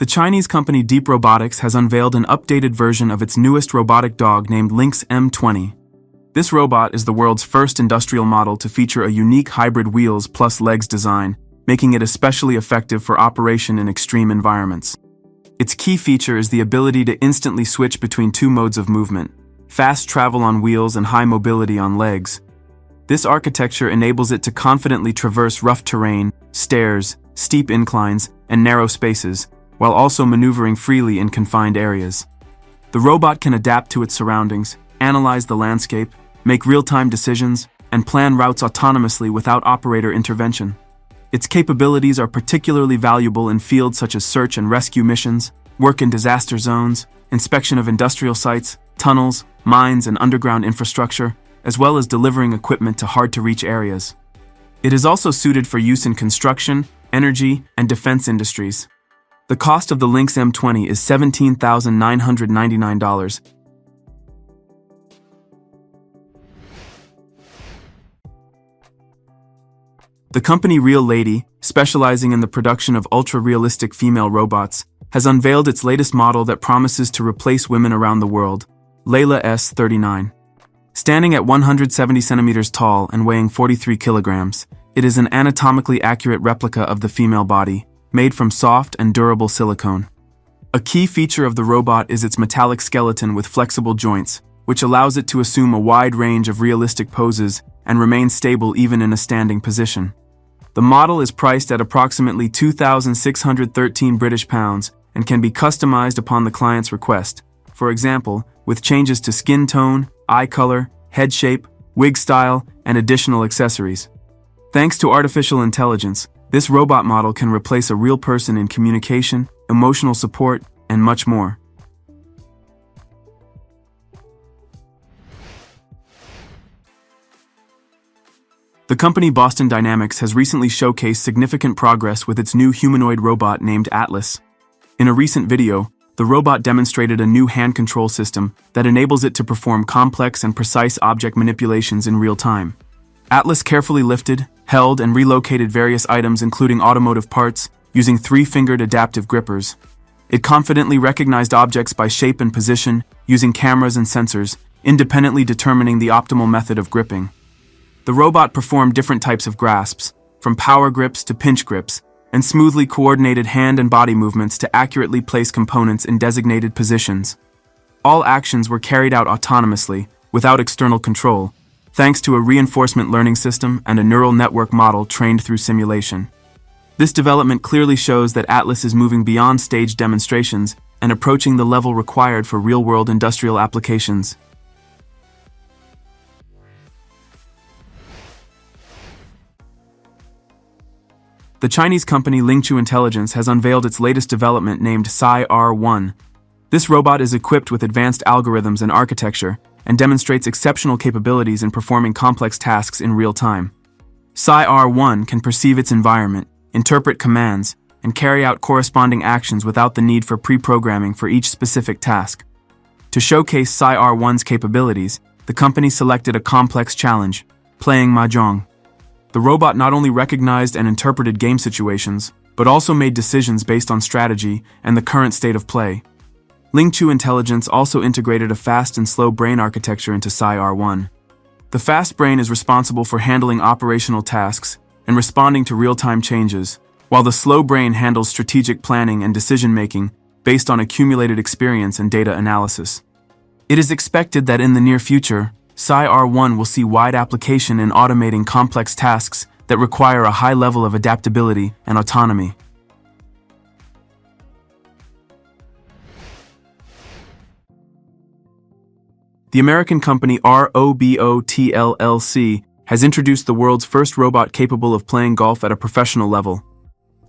The Chinese company Deep Robotics has unveiled an updated version of its newest robotic dog named Lynx M20. This robot is the world's first industrial model to feature a unique hybrid wheels plus legs design, making it especially effective for operation in extreme environments. Its key feature is the ability to instantly switch between two modes of movement: fast travel on wheels and high mobility on legs. This architecture enables it to confidently traverse rough terrain, stairs, steep inclines, and narrow spaces, while also maneuvering freely in confined areas. The robot can adapt to its surroundings, analyze the landscape, make real-time decisions, and plan routes autonomously without operator intervention. Its capabilities are particularly valuable in fields such as search and rescue missions, work in disaster zones, inspection of industrial sites, tunnels, mines, and underground infrastructure, as well as delivering equipment to hard-to-reach areas. It is also suited for use in construction, energy, and defense industries. The cost of the Lynx M20 is $17,999. The company Real Lady, specializing in the production of ultra-realistic female robots, has unveiled its latest model that promises to replace women around the world, Layla S39. Standing at 170 centimeters tall and weighing 43 kilograms, it is an anatomically accurate replica of the female body, made from soft and durable silicone. A key feature of the robot is its metallic skeleton with flexible joints, which allows it to assume a wide range of realistic poses and remain stable even in a standing position. The model is priced at approximately £2,613 and can be customized upon the client's request, for example, with changes to skin tone, eye color, head shape, wig style, and additional accessories. Thanks to artificial intelligence, this robot model can replace a real person in communication, emotional support, and much more. The company Boston Dynamics has recently showcased significant progress with its new humanoid robot named Atlas. In a recent video, the robot demonstrated a new hand control system that enables it to perform complex and precise object manipulations in real time. Atlas carefully lifted, held, and relocated various items including automotive parts, using three-fingered adaptive grippers. It confidently recognized objects by shape and position, using cameras and sensors, independently determining the optimal method of gripping. The robot performed different types of grasps, from power grips to pinch grips, and smoothly coordinated hand and body movements to accurately place components in designated positions. All actions were carried out autonomously, without external control, thanks to a reinforcement learning system and a neural network model trained through simulation. This development clearly shows that Atlas is moving beyond staged demonstrations and approaching the level required for real-world industrial applications. The Chinese company Lingchu Intelligence has unveiled its latest development named Psi-R1. This robot is equipped with advanced algorithms and architecture and demonstrates exceptional capabilities in performing complex tasks in real time. Psi-R1 can perceive its environment, interpret commands, and carry out corresponding actions without the need for pre-programming for each specific task. To showcase Psi-R1's capabilities, the company selected a complex challenge: playing mahjong. The robot not only recognized and interpreted game situations, but also made decisions based on strategy and the current state of play. Lingchu Intelligence also integrated a fast and slow brain architecture into Psi-R1. The fast brain is responsible for handling operational tasks and responding to real-time changes, while the slow brain handles strategic planning and decision-making based on accumulated experience and data analysis. It is expected that in the near future, Psi-R1 will see wide application in automating complex tasks that require a high level of adaptability and autonomy. The American company ROBOT LLC has introduced the world's first robot capable of playing golf at a professional level.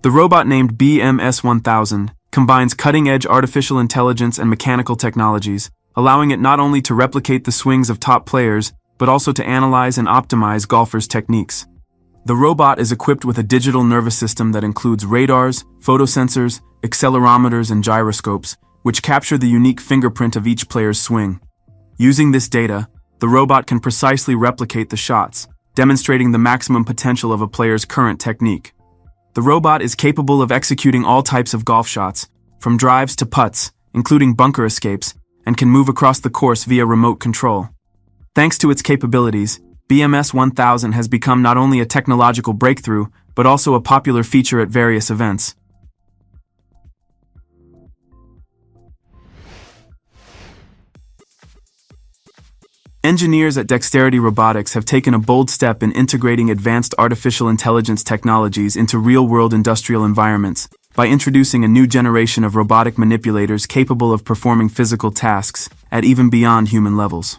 The robot, named BMS-1000, combines cutting-edge artificial intelligence and mechanical technologies, allowing it not only to replicate the swings of top players, but also to analyze and optimize golfers' techniques. The robot is equipped with a digital nervous system that includes radars, photosensors, accelerometers, and gyroscopes, which capture the unique fingerprint of each player's swing. Using this data, the robot can precisely replicate the shots, demonstrating the maximum potential of a player's current technique. The robot is capable of executing all types of golf shots, from drives to putts, including bunker escapes, and can move across the course via remote control. Thanks to its capabilities, BMS 1000 has become not only a technological breakthrough, but also a popular feature at various events. Engineers at Dexterity Robotics have taken a bold step in integrating advanced artificial intelligence technologies into real-world industrial environments by introducing a new generation of robotic manipulators capable of performing physical tasks at even beyond human levels.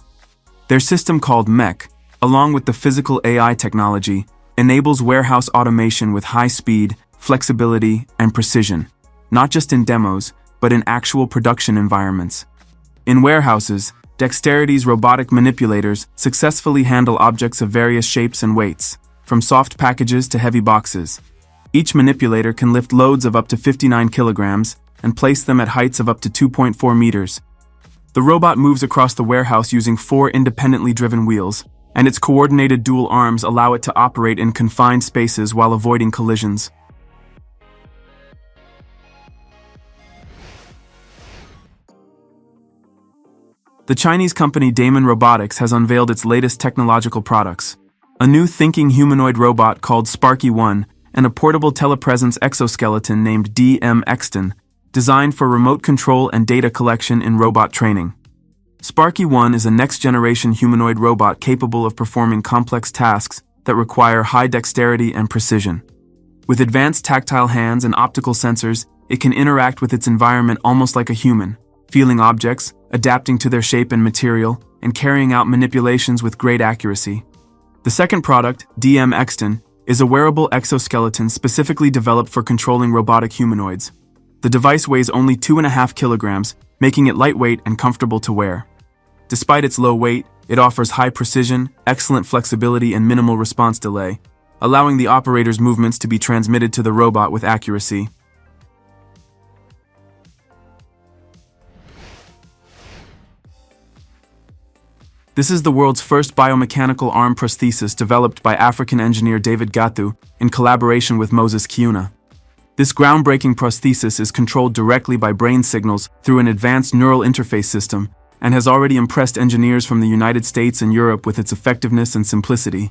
Their system, called MEC, along with the physical AI technology, enables warehouse automation with high speed, flexibility, and precision, not just in demos, but in actual production environments. In warehouses, Dexterity's robotic manipulators successfully handle objects of various shapes and weights, from soft packages to heavy boxes. Each manipulator can lift loads of up to 59 kilograms and place them at heights of up to 2.4 meters. The robot moves across the warehouse using 4 independently driven wheels, and its coordinated dual arms allow it to operate in confined spaces while avoiding collisions. The Chinese company Damon Robotics has unveiled its latest technological products: a new thinking humanoid robot called Sparky-1 and a portable telepresence exoskeleton named DM-Exton, designed for remote control and data collection in robot training. Sparky-1 is a next-generation humanoid robot capable of performing complex tasks that require high dexterity and precision. With advanced tactile hands and optical sensors, it can interact with its environment almost like a human, feeling objects, adapting to their shape and material, and carrying out manipulations with great accuracy. The second product, DM-Exton, is a wearable exoskeleton specifically developed for controlling robotic humanoids. The device weighs only 2.5 kilograms, making it lightweight and comfortable to wear. Despite its low weight, it offers high precision, excellent flexibility, and minimal response delay, allowing the operator's movements to be transmitted to the robot with accuracy. This is the world's first biomechanical arm prosthesis developed by African engineer David Gathu in collaboration with Moses Kiuna. This groundbreaking prosthesis is controlled directly by brain signals through an advanced neural interface system and has already impressed engineers from the United States and Europe with its effectiveness and simplicity.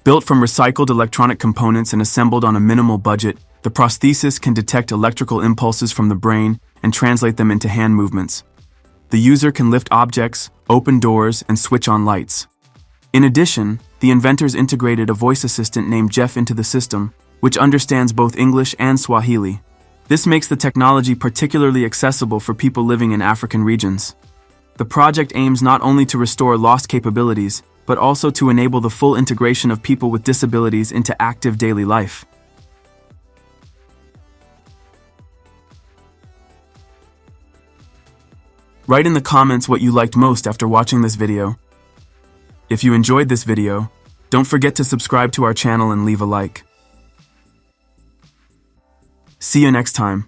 Built from recycled electronic components and assembled on a minimal budget, the prosthesis can detect electrical impulses from the brain and translate them into hand movements. The user can lift objects, open doors, and switch on lights. In addition, the inventors integrated a voice assistant named Jeff into the system, which understands both English and Swahili. This makes the technology particularly accessible for people living in African regions. The project aims not only to restore lost capabilities, but also to enable the full integration of people with disabilities into active daily life. Write in the comments what you liked most after watching this video. If you enjoyed this video, don't forget to subscribe to our channel and leave a like. See you next time.